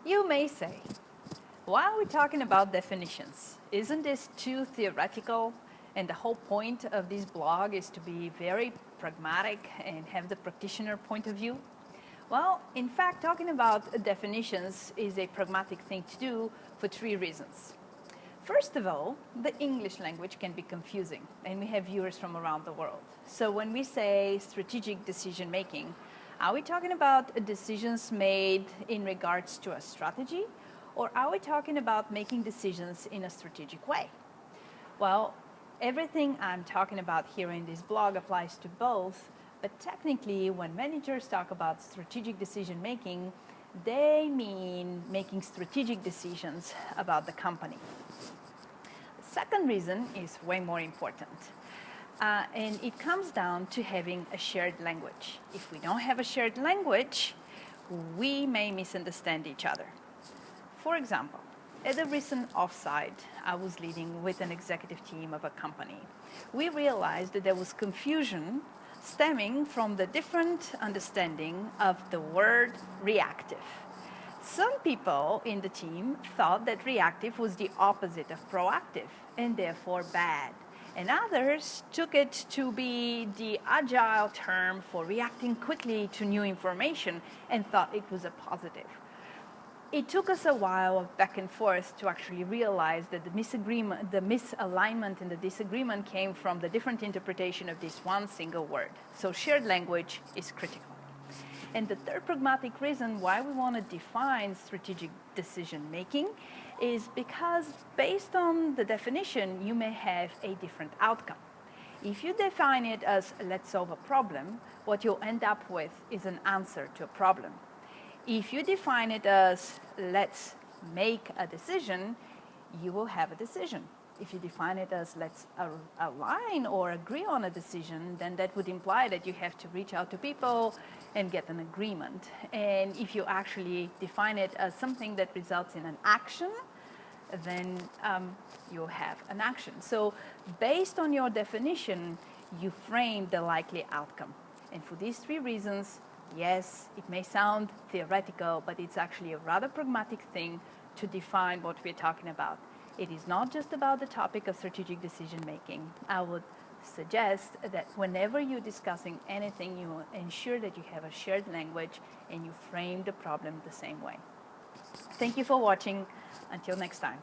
You may say, why are we talking about definitions? Isn't this too theoretical? And the whole point of this blog is to be very pragmatic and have the practitioner point of view. Well, in fact, talking about definitions is a pragmatic thing to do for three reasons. First of all, the English language can be confusing, and we have viewers from around the world. So when we say strategic decision making, are we talking about decisions made in regards to a strategy, or are we talking about making decisions in a strategic way? Well, everything I'm talking about here in this blog applies to both, but technically when managers talk about strategic decision making, they mean making strategic decisions about the company. The second reason is way more important. And it comes down to having a shared language. If we don't have a shared language, we may misunderstand each other. For example, at a recent offsite I was leading with an executive team of a company, we realized that there was confusion stemming from the different understanding of the word reactive. Some people in the team thought that reactive was the opposite of proactive and therefore bad. And others took it to be the agile term for reacting quickly to new information and thought it was a positive. It took us a while of back and forth to actually realize that the misalignment and the disagreement came from the different interpretation of this one single word. So shared language is critical. And the third pragmatic reason why we want to define strategic decision making is because based on the definition, you may have a different outcome. If you define it as let's solve a problem, what you'll end up with is an answer to a problem. If you define it as let's make a decision, you will have a decision. If you define it as let's align or agree on a decision, then that would imply that you have to reach out to people and get an agreement. And if you actually define it as something that results in an action, then you'll have an action. So based on your definition, you frame the likely outcome. And for these three reasons, yes, it may sound theoretical, but it's actually a rather pragmatic thing to define what we're talking about. It is not just about the topic of strategic decision making. I would suggest that whenever you're discussing anything, you ensure that you have a shared language and you frame the problem the same way. Thank you for watching. Until next time.